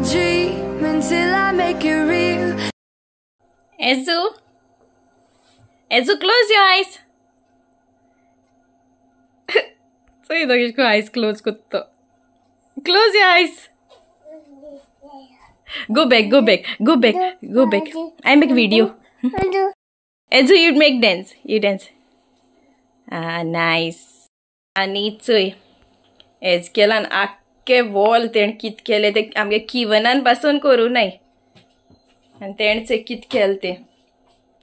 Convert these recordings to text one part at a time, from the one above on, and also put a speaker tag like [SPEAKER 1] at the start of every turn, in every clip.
[SPEAKER 1] I'll dream until I make it real.
[SPEAKER 2] Ezu, close your eyes. So you don't get eyes closed, kutto. Close your eyes. Go back. I make video. Ezu, you make dance. You dance. Ah, nice. आणि चोय hedge केलान आख्खे wall तेण कित केले ते आमगे किवनान पासून करू नाही आणि तेण चोय कित केले ते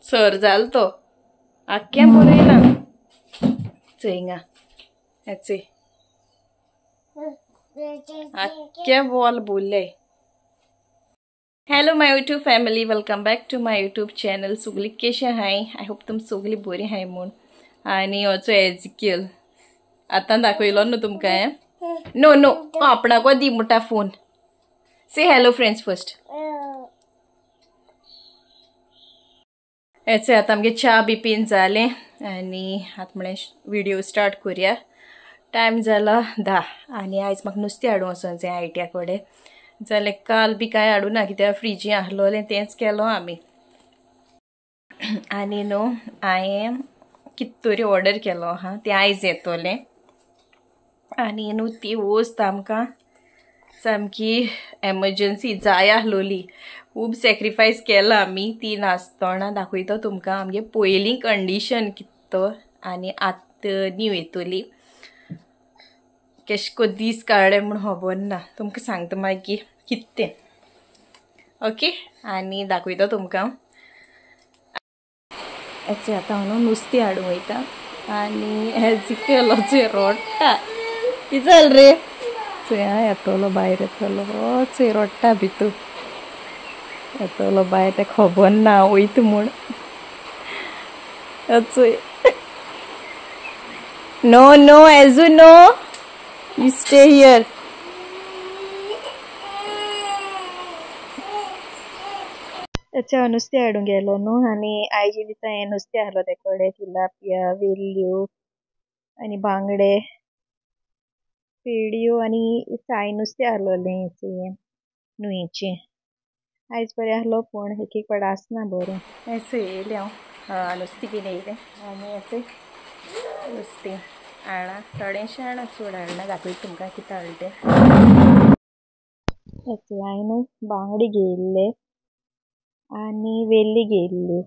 [SPEAKER 2] सर जाल तो आख्खे बरयला चोय हिंगा चोय आख्खे वॉल बोलले. Hello my YouTube family, welcome back to my YouTube channel. सगळी कशी हाय? आय होप तुम सगळी बरी हाय म्हूण. आणि होचो एजिकेल आता दाखयलो न्हू तुमकां हें. नो आपणाको दी मोठा फोन. से हॅलो फ्रेंड्स फर्स्ट. हेचे आतां आमगे च्या बी पीन जालें आनी आतां म्हळें व्हिडिओ स्टार्ट करुया. टायम जाला 10 आनी आयज म्हाका नुस्तें हाडूं वचोन जाय आयट्या कडेन. जाल्यार काल बी कांय हाडूं ना कित्याक फ्रिजी आहलोलें तेंच केलो आमी. आनी न्हू हांवें कित तरी ऑर्डर केलो आहा तें आयज येतोलें. आनी न्हू ती वस्त आमकां सामकी एमर्जन्सी जाय आहलोली. खूब सॅक्रिफायस केला आमी. ती नासतना दाखयता तुमकां आमगे पयलीं कंडिशन कित तो आनी आतां न्यू येतोली. केश को दीस काडले म्हूण खबर ना. तुमकां सांगता मागीर कित तें. ओके आनी दाखयता तुमकां. हेचे आतां हांव न्हू नुस्तें हाडूं वयता आनी एजिकेल चोय रोडटा. कितें जालें रे? चोय येतलो भायर येतलो. चोय रोडटा भितूर येतलो भायर. तें खबर ना वयता म्हूण. चोय नो एजू नो, यू स्टे हियर. त्याच्या नुस्तें हाडूंक गेलो न्हू आनी आयजे दिसा हें नुस्तें आहलो ते कडेन तिलापिया, वेल्ल्यो आनी बांगडे, पेडियो आनी साय नुस्तें आहलोलें हें न्हंयेचें. आयज बरें आहलो पूण एक पाड आसना बरें. हें येयलें हांव नुस्तें घेवन येयलें आनी हें नुस्तें हाडा थोडेंशें हाडा चड हाडना. दाखयता तुमकां कितें हाडलें तें. हांवें न्हू बांगडे घेयल्ले आनी वेल्ली घेयल्ली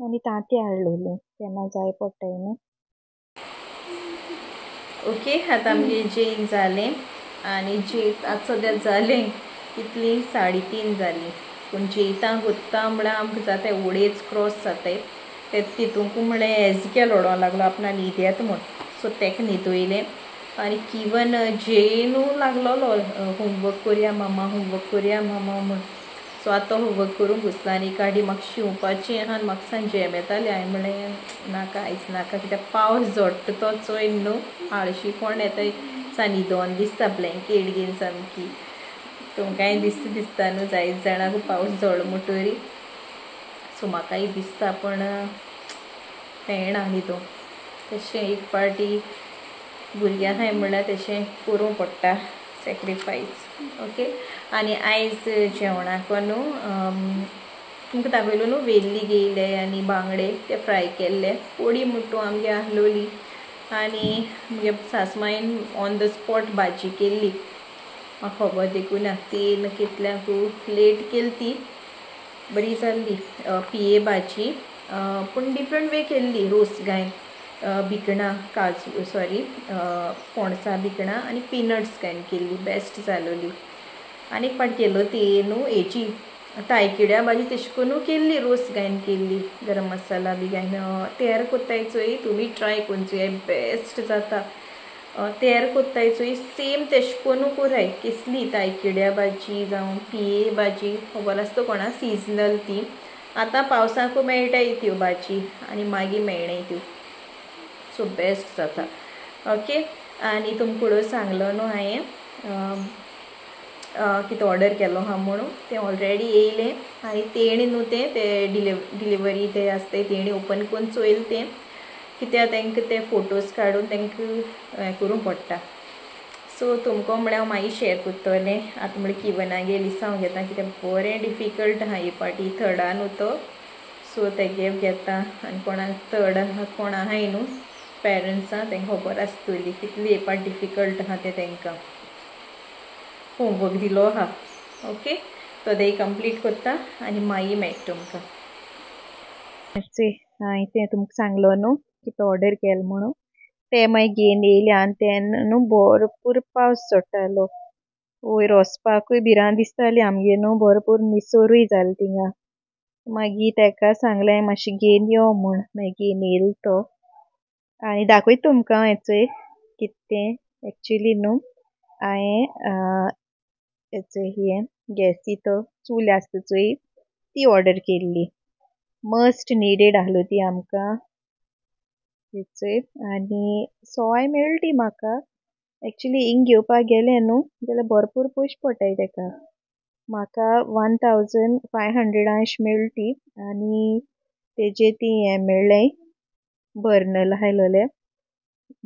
[SPEAKER 2] आनी तांतें हाडलोलें केन्ना जाय पडटाय न्हू. ओके आतां आमगे जेवण जालें आनी आतां सद्या जालें कितली 3:30 जाली. पूण जेयता कोत्ता म्हळ्यार आमकां जाता वडेच क्रॉस जाताय. ते तितूंक म्हळ्यार एजिकेल ओडों लागलो आपणा न्हीद येता म्हूण. सो तेका न्हिदोयलें आनी किवन जेयनू लागलोलो होमवर्क करुया मामा म्हूण. सो आतां होमवर्क करूंक बसला आनी गाडी म्हाका शिंवपाचें आहा आनी म्हाका सांज जेम येतालें. हांवें म्हळें नाका आयज नाका कित्याक पावस जोडटा तो चोय न्हू. आळशी कोण येताय सा न्हिदोन दिसता ब्लँकेट घेवन सामकी. तुमकांय दिसता न्हू जायत जाणांक पावस जोड म्हणटरी. सो म्हाकाय दिसता पण मेळना न्हिदो. तशें एक पार्टी भुरग्यां हाय म्हणल्यार तशें करूं पडटा सॅक्रिफायस. ओके आनी आयज जेवणाक न्हू तुमकां दाखयलो न्हू वेल्ली घेयले आनी बांगडे ते फ्राय केल्ले. पोडी म्हणटू आमगे आहलोली आनी म्हगे सासमायन ऑन द स्पॉट भाजी केल्ली. म्हाका खबर देखून ना तेल कितल्यांक लेट केली ती बरी जाल्ली. पिये भाजी पूण डिफरंट वे केल्ली. रोस घायन भिकणां काजू पणसां भिकणां आनी पिनट्स घायन केल्ली. बेस्ट जालोली. आनी एक पाट केलो ती न्हू हेची तायकिड्या भाजी तेश करून केल्ली. रोस घायन केल्ली गरम मसाला बी घायन. तयार कोत्ताय चोय तुमी ट्राय करून चोय बेस्ट जाता. तयार कोत्ताय चोय सेम तेश करून कोराय. कसली तायकिड्या भाजी जावं पिये भाजी खबर आसता कोणा सिजनल ती. आतां पावसाक मेळटाय त्यो भाजी आनी मागीर मेळनाय त्यो. सो बेस्ट जाता. ओके आनी तुमकां सांगलो न्हू हांवें कितें ऑर्डर केलो आहा म्हणून. तें ऑलरेडी येयलें आनी तेणी न्हू तें डिलिव्हरी तें आसता तेणी ओपन करून चोयलें तें कित्याक तांकां ते फोटोज काडून तांकां हें करूंक पडटा. सो तुमकां म्हळ्यार हांव मागीर शेअर करतलें आतां म्हळ्यार किवनागे लिसांव घेता कित्याक बरें डिफिकल्ट आहा ही पाटी थर्डान तो सो तेगे घेता आनी कोणाक थर्ड कोण आहाय न्हू पेरंट्सां तांकां खबर आसतली कितली हे पाट डिफिकल्ट आहा तें तांकां होमवर्क दिलो आहा ओके तो ते कंप्लीट करता आनी मागीर मेळटा तुमकां
[SPEAKER 3] हांवें तें तुमकां सांगलो न्हू कितें ऑर्डर केलें म्हणून ते मागीर घेवन येयले आनी तेन्ना न्हू भरपूर पावस चडटालो वयर वचपाकूय भिरांत दिसताली आमगे न्हू भरपूर निसरूय जालें थिंगा मागीर ताका सांगलें मातशें घेवन यो म्हूण मागीर घेवन येयलो तो आनी दाखयता तुमकां हेचो कितें तें एक्चुली न्हू हांवें हेचो हें गॅसी तो चूल आसता चोय ती ऑर्डर केल्ली मस्ट निडेड आहलो ती आमकां हेचोय आनी सोय मेळ्ळी ती म्हाका एक्चुली हिंग घेवपाक गेलें न्हू जाल्यार भरपूर पयशे पडटाय ताका म्हाका 1500 अशें मेळ्ळी ती आनी तेजे ती हें मेळ्ळें बर्नल आयलोले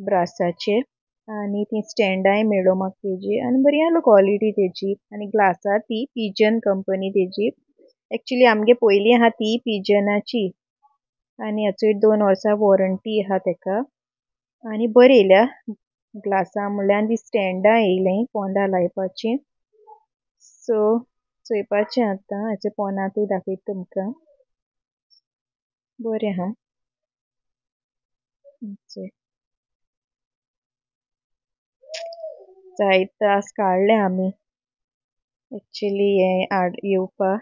[SPEAKER 3] ब्रासाचे आनी ती स्टँडाय मेळ्ळो म्हाका तेजी आनी बरी आहलो क्वॉलिटी तेजी आनी ग्लासा ती पिजन कंपनी तेजी एक्चुली आमगे पयलीं आहा ती पिजनाची आनी हाचोय 2 वर्सां वॉरंटी आहा ताका आनी बरी येयल्या ग्लासा म्हणल्यार आनी ती स्टँडा येयलें पोंदा लायपाची सो चोयपाचें आतां हेचे पोंदांतूय दाखयता तुमकां बरें आहा जायत तास काडले आमी एक्चुली हें येवपा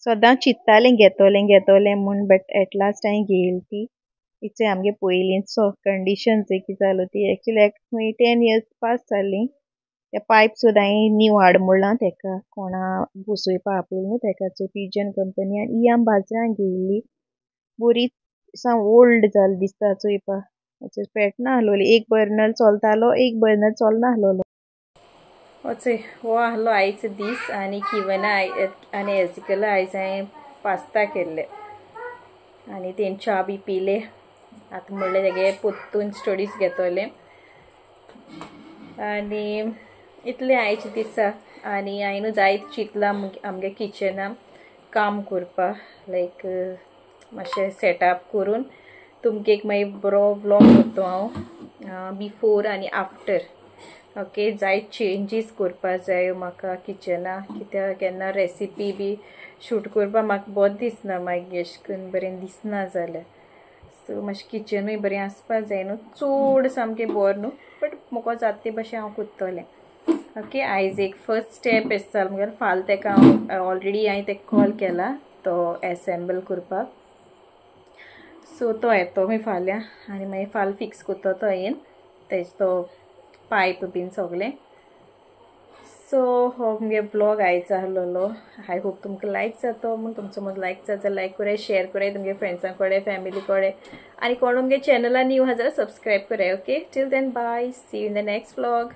[SPEAKER 3] सदां चिंत्तालें घेतोलें म्हूण बट एट लास्ट हांवें घेयली ती इचे आमगे पयलींचो कंडिशन कितें जालो ती एक्चुली 10 years पास जालीं ते पायप सुद्दां हांवें नीव हाड म्हणलां ताका कोणा बसोवपा आपयलो न्हू ताका चो पिजन कंपनी आनी ही आमी बाजारान घेयल्ली बरी सा ओल्ड जाली दिसता चोयपा पेटना आहलोली एक बर्नल चलतालो एक बर्नल चलना आहलोलो
[SPEAKER 2] वचय हो आहलो आयचो दीस आनी किवना आनी एजिकला आयज हांवें पास्ता केल्ले आनी तें च्या बी पिले आतां म्हणलें तेगे पोत्तून स्टडीज घेतोलें आनी इतलें आयचे दिसा आनी हांवें जायत चिंतलां आमगे किचनान काम करपा लायक मातशें सेटअप करून तुमकां एक मागीर बरो व्लॉग करतो हांव बिफोर आनी आफ्टर ओके जायत चेंजीस करपा जाय म्हाका किचना कित्याक केन्ना रेसिपी बी शूट करपा म्हाका बोर दिसना मागीर अशें करून बरें दिसना जाल्यार सो मातशें किचनूय बरें आसपा जाय न्हू चड सामकें बोर न्हू बट म्हाका जाता ते भाशेन हांव करतलें ओके आयज एक फर्स्ट स्टेप एश जाल म्हगेर फाल ताका हांव ऑलरेडी हांवें ताका कॉल केला तो एसेंबल करपाक सो तो येतो मागीर फाल्यां आनी मागीर फाल फिक्स करता तो येन तेज तो पायप बीन सगलें सो हो मुगे व्लॉग आयज आहलोलो आय होप तुमकां लायक जातो म्हूण तुमचो मग लायक जाता जाल्यार लायक कराय शेअर कराय तुमगे फ्रेंड्सां कडेन फॅमिली कडेन आनी कोण मुगे चॅनला न्यू आहा जाल्यार सबस्क्रायब कराय okay till then bye see you in the next vlog